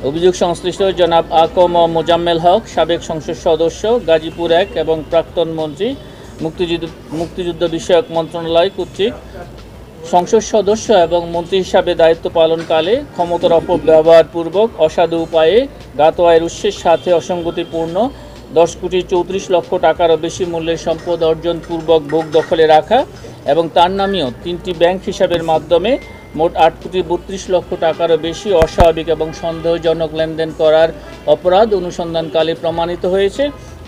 অভিযোগ সংশ্লিষ্ট জনাব আকম মোজাম্মেল হক, সাবেক সংসদ সদস্য গাজীপুর 1 এবং প্রাক্তন মন্ত্রী, মুক্তিযুদ্ধ বিষয়ক মন্ত্রণালয় কর্তৃক সংসদ সদস্য এবং মন্ত্রী হিসাবে দায়িত্ব পালনকালে ক্ষমতার অপব্যবহারপূর্বক অসাধু উপায়ে জ্ঞাত আয়ের উৎসের সাথে অসঙ্গতিপূর্ণ 10,34,00,000 টাকারও বেশি মূল্যের সম্পদ অর্জনপূর্বক ভোগ দখলে রাখা এবং তার নামেও 3টি ব্যাংক হিসাবের মাধ্যমে মোট 8,32,00,000 টাকারও বেশি অস্বাভাবিক এবং সন্দেহজনক লেনদেন করার অপরাধ অনুসন্ধানকালে প্রমাণিত হয়েছে।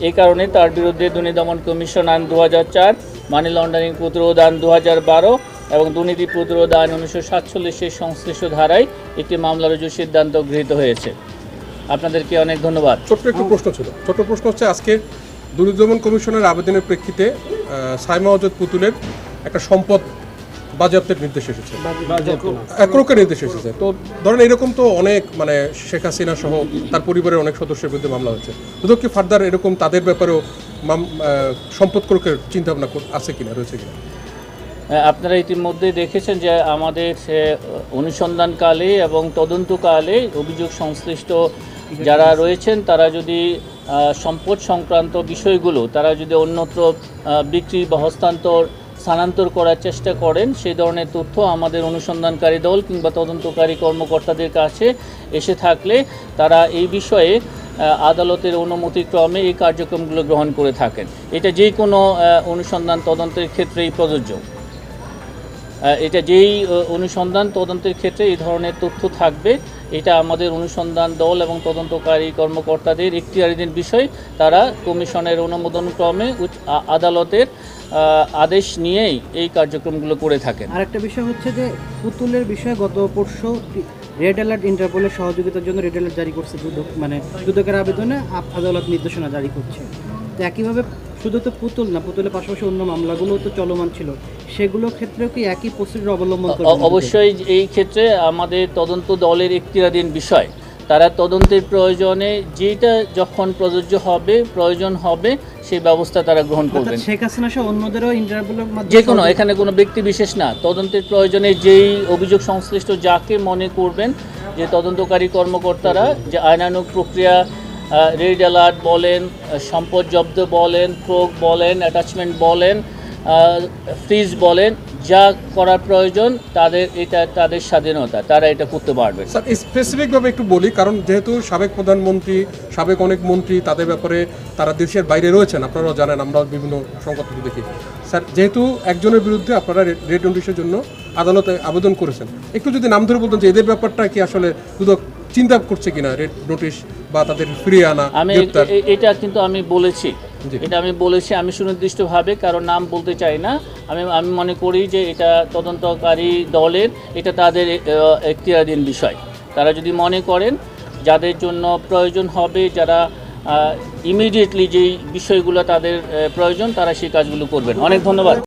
এই কারণে তার বিরুদ্ধে দুর্নীতি দমন কমিশন আইন 2004, মানি লন্ডারিং প্রতিরোধ আইন 2012 এবং দুর্নীতি প্রতিরোধ আইন 1947 সংশ্লিষ্ট ধারায় একটি মামলা রুজুর সিদ্ধান্ত গৃহীত হয়েছে। আপনাদেরকে অনেক ধন্যবাদ। ছোট্ট প্রশ্ন হচ্ছে, আজকে দুর্নীতি দমন কমিশনের আবেদনের প্রেক্ষিতে সাইমা অজদ পুতুলের একটা সম্পদ বাজেয়াপ্তের নির্দেশ এসেছে, একরকের নির্দেশ এসেছে। তো ধরেন এরকম তো অনেক শেখ হাসিনা সহ তার পরিবারের অনেক সদস্যের বিরুদ্ধে মামলা হয়েছে। দুদক কি ফার্দার এরকম তাদের ব্যাপারেও সম্পদ ক্রোকের চিন্তাভাবনা আছে কিনা, রয়েছে কিনা? আপনারা ইতিমধ্যে দেখেছেন যে আমাদের অনুসন্ধানকালে এবং তদন্তকালে অভিযোগ সংশ্লিষ্ট যারা রয়েছেন তারা যদি সম্পদ সংক্রান্ত বিষয়গুলো তারা যদি অন্যত্র বিক্রি বা স্থানান্তর করার চেষ্টা করেন, সেই ধরনের তথ্য আমাদের অনুসন্ধানকারী দল কিংবা তদন্তকারী কর্মকর্তাদের কাছে এসে থাকলে তারা এই বিষয়ে আদালতের অনুমতিক্রমে এই কার্যক্রমগুলো গ্রহণ করে থাকেন। এটা যে কোনো অনুসন্ধান তদন্তের ক্ষেত্রেই প্রযোজ্য। এটা যেই অনুসন্ধান তদন্তের ক্ষেত্রে এই ধরনের তথ্য থাকবে, এটা আমাদের অনুসন্ধান দল এবং তদন্তকারী কর্মকর্তাদের এখতিয়ারাধীন বিষয়। তারা কমিশনের অনুমোদনক্রমে আদালতের আদেশ নিয়েই এই কার্যক্রমগুলো করে থাকেন। আরেকটা বিষয় হচ্ছে যে পুতুলের বিষয়ে গত পরশু রেড অ্যালার্ট ইন্টারপোলের সহযোগিতার জন্য রেড অ্যালার্ট জারি করছে দুদকের আবেদনে আদালত নির্দেশনা জারি করছে। তো একইভাবে শুধু তো পুতুল না, পুতুলের পাশাপাশি অন্য মামলাগুলো তো চলমান ছিল, সেগুলোর ক্ষেত্রেও কি একই প্রসিডিউর অবলম্বন করবে? অবশ্যই এই ক্ষেত্রে আমাদের তদন্ত দলের এখতিয়ারাধীন বিষয়। তারা তদন্তের প্রয়োজনে যেটা যখন প্রয়োজন হবে সেই ব্যবস্থা তারা গ্রহণ করবেন। শেখ হাসিনা সহ অন্যদেরও ইন্টারপোলের মাধ্যমে যে কোনো, এখানে কোনো ব্যক্তি বিশেষ না, তদন্তের প্রয়োজনে যেই অভিযোগ সংশ্লিষ্ট যাকে মনে করবেন যে তদন্তকারী কর্মকর্তারা যে আইনানুগ প্রক্রিয়া, রেড অ্যালার্ট বলেন, সম্পদ জব্দ বলেন, ক্রোক বলেন, অ্যাটাচমেন্ট বলেন, ফ্রিজ বলেন, যা করার প্রয়োজন তাদের স্বাধীনতা, তারা এটা করতে পারবে। স্যার স্পেসিফিকভাবে একটু বলি, কারণ যেহেতু সাবেক প্রধানমন্ত্রী, সাবেক অনেক মন্ত্রী, তাদের ব্যাপারে তারা দেশের বাইরে রয়েছেন, আপনারাও জানেন, আমরা বিভিন্ন সংবাদপত্র দেখি। স্যার যেহেতু একজনের বিরুদ্ধে আপনারা রেড নোটিশের জন্য আদালতে আবেদন করেছেন, একটু যদি নাম ধরে বলতেন যে এদের ব্যাপারটা কি আসলে দুদক চিন্তা করছে কিনা, রেড নোটিশ বা তাদের ফিরিয়ে আনা? এটা কিন্তু আমি বলেছি, আমি সুনির্দিষ্টভাবে কারো নাম বলতে চাই না। আমি মনে করি যে এটা তদন্তকারী দলের, এটা তাদের এখতিয়ারাধীন বিষয়। তারা যদি মনে করেন যাদের জন্য প্রয়োজন হবে, যারা ইমিডিয়েটলি যেই বিষয়গুলো তাদের প্রয়োজন, তারা সেই কাজগুলো করবেন। অনেক ধন্যবাদ।